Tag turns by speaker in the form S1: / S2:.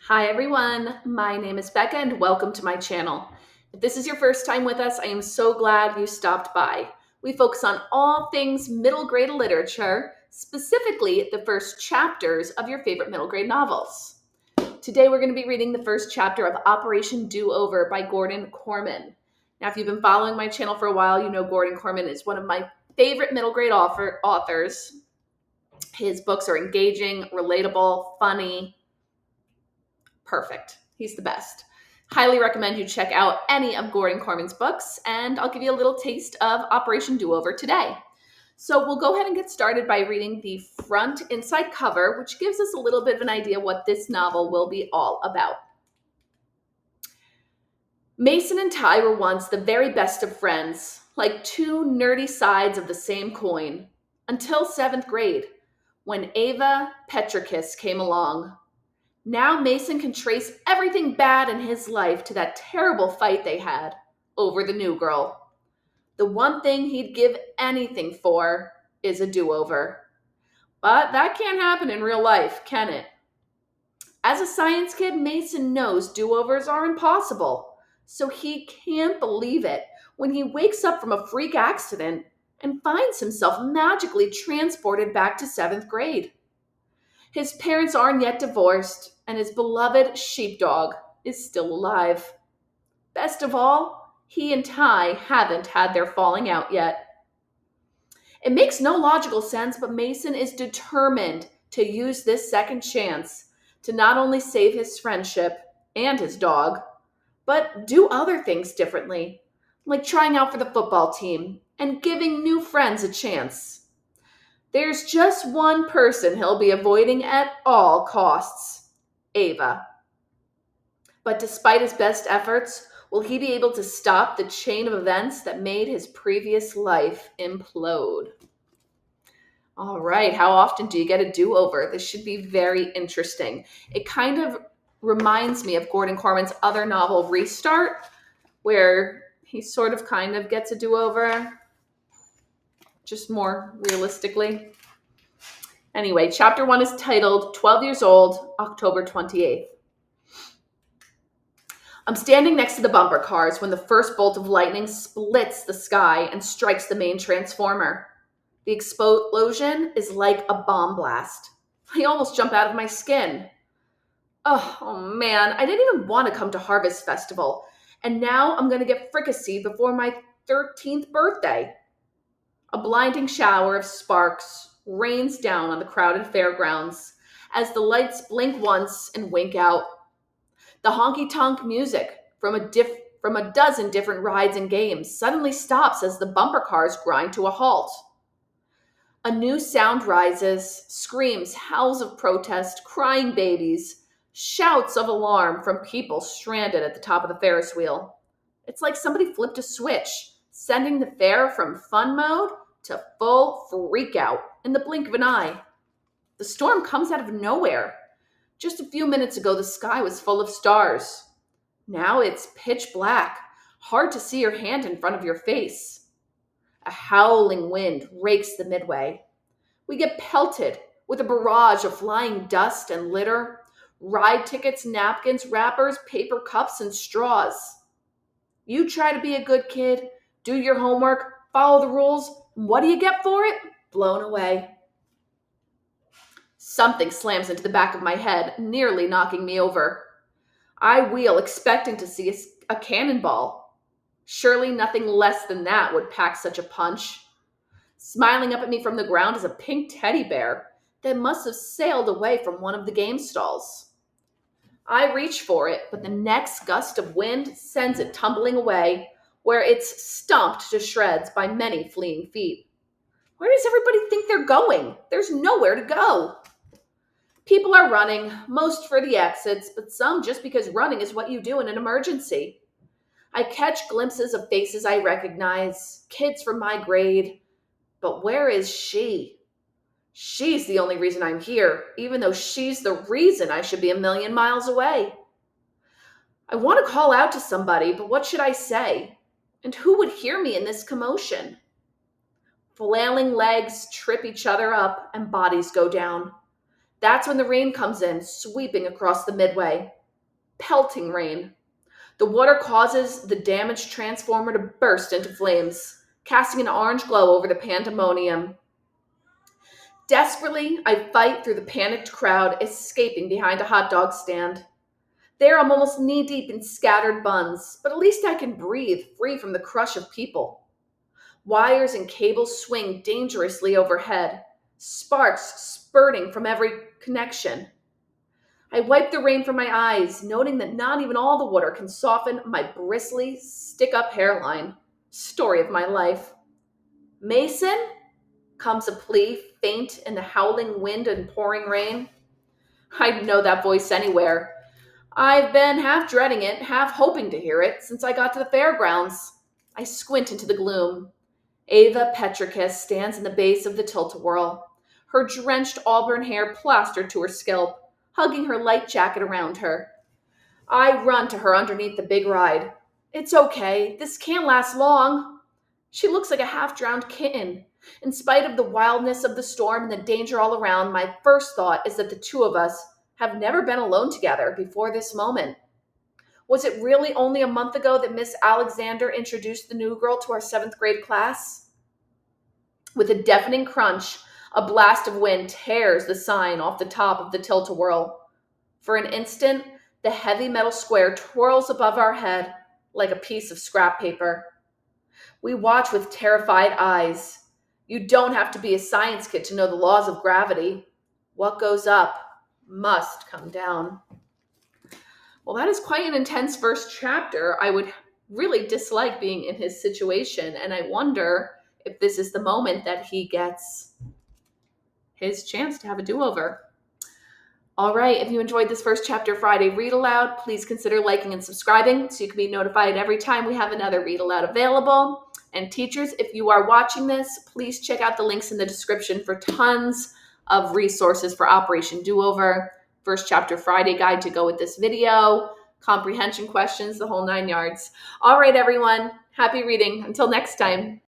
S1: Hi everyone, my name is Becca and welcome to my channel. If this is your first time with us, I am so glad you stopped by. We focus on all things middle grade literature, specifically the first chapters of your favorite middle grade novels. Today we're going to be reading the first chapter of Operation Do-Over by Gordon Korman. Now if you've been following my channel for a while, you know Gordon Korman is one of my favorite middle grade authors. His books are engaging, relatable, funny, perfect. He's the best. Highly recommend you check out any of Gordon Korman's books, and I'll give you a little taste of Operation Do-Over today. So we'll go ahead and get started by reading the front inside cover, which gives us a little bit of an idea what this novel will be all about. Mason and Ty were once the very best of friends, like two nerdy sides of the same coin, until 7th grade, when Ava Petrakis came along. Now Mason can trace everything bad in his life to that terrible fight they had over the new girl. The one thing he'd give anything for is a do-over. But that can't happen in real life, can it? As a science kid, Mason knows do-overs are impossible, so he can't believe it when he wakes up from a freak accident and finds himself magically transported back to 7th grade. His parents aren't yet divorced, and his beloved sheepdog is still alive. Best of all, he and Ty haven't had their falling out yet. It makes no logical sense, but Mason is determined to use this second chance to not only save his friendship and his dog, but do other things differently, like trying out for the football team and giving new friends a chance. There's just one person he'll be avoiding at all costs: Ava. But despite his best efforts, will he be able to stop the chain of events that made his previous life implode? All right, how often do you get a do-over? This should be very interesting. It kind of reminds me of Gordon Korman's other novel, Restart, where he sort of kind of gets a do-over, just more realistically. Anyway, chapter 1 is titled 12 Years Old, October 28th. I'm standing next to the bumper cars when the first bolt of lightning splits the sky and strikes the main transformer. The explosion is like a bomb blast. I almost jump out of my skin. Oh man, I didn't even want to come to Harvest Festival, and now I'm going to get fricasseed before my 13th birthday. A blinding shower of sparks rains down on the crowded fairgrounds as the lights blink once and wink out. The honky-tonk music from a dozen different rides and games suddenly stops as the bumper cars grind to a halt. A new sound rises, screams, howls of protest, crying babies, shouts of alarm from people stranded at the top of the Ferris wheel. It's like somebody flipped a switch, sending the fair from fun mode to full freak out in the blink of an eye. The storm comes out of nowhere. Just a few minutes ago, the sky was full of stars. Now it's pitch black, hard to see your hand in front of your face. A howling wind rakes the midway. We get pelted with a barrage of flying dust and litter, ride tickets, napkins, wrappers, paper cups, and straws. You try to be a good kid, do your homework, follow the rules, and what do you get for it? Blown away. Something slams into the back of my head, nearly knocking me over. I wheel, expecting to see a cannonball. Surely nothing less than that would pack such a punch. Smiling up at me from the ground is a pink teddy bear that must have sailed away from one of the game stalls. I reach for it, but the next gust of wind sends it tumbling away, where it's stomped to shreds by many fleeing feet. Where does everybody think they're going? There's nowhere to go. People are running, most for the exits, but some just because running is what you do in an emergency. I catch glimpses of faces I recognize, kids from my grade, but where is she? She's the only reason I'm here, even though she's the reason I should be a million miles away. I want to call out to somebody, but what should I say? And who would hear me in this commotion? Flailing legs trip each other up and bodies go down. That's when the rain comes in, sweeping across the midway. Pelting rain. The water causes the damaged transformer to burst into flames, casting an orange glow over the pandemonium. Desperately, I fight through the panicked crowd, escaping behind a hot dog stand. There, I'm almost knee-deep in scattered buns, but at least I can breathe, free from the crush of people. Wires and cables swing dangerously overhead, sparks spurting from every connection. I wipe the rain from my eyes, noting that not even all the water can soften my bristly, stick-up hairline. Story of my life. Mason? Comes a plea, faint in the howling wind and pouring rain. I'd know that voice anywhere. I've been half dreading it, half hoping to hear it, since I got to the fairgrounds. I squint into the gloom. Ava Petrakis stands in the base of the tilt-a-whirl, her drenched auburn hair plastered to her scalp, hugging her light jacket around her. I run to her underneath the big ride. It's okay, this can't last long. She looks like a half-drowned kitten. In spite of the wildness of the storm and the danger all around, my first thought is that the two of us have never been alone together before this moment. Was it really only a month ago that Miss Alexander introduced the new girl to our 7th grade class? With a deafening crunch, a blast of wind tears the sign off the top of the tilt-a-whirl. For an instant, the heavy metal square twirls above our head like a piece of scrap paper. We watch with terrified eyes. You don't have to be a science kid to know the laws of gravity. What goes up must come down. Well, that is quite an intense first chapter. I would really dislike being in his situation, and I wonder if this is the moment that he gets his chance to have a do-over. All right, if you enjoyed this first chapter Friday Read Aloud, please consider liking and subscribing so you can be notified every time we have another Read Aloud available. And teachers, if you are watching this, please check out the links in the description for tons of resources for Operation Do-Over, first chapter Friday guide to go with this video, comprehension questions, the whole 9 yards. All right, everyone, happy reading. Until next time.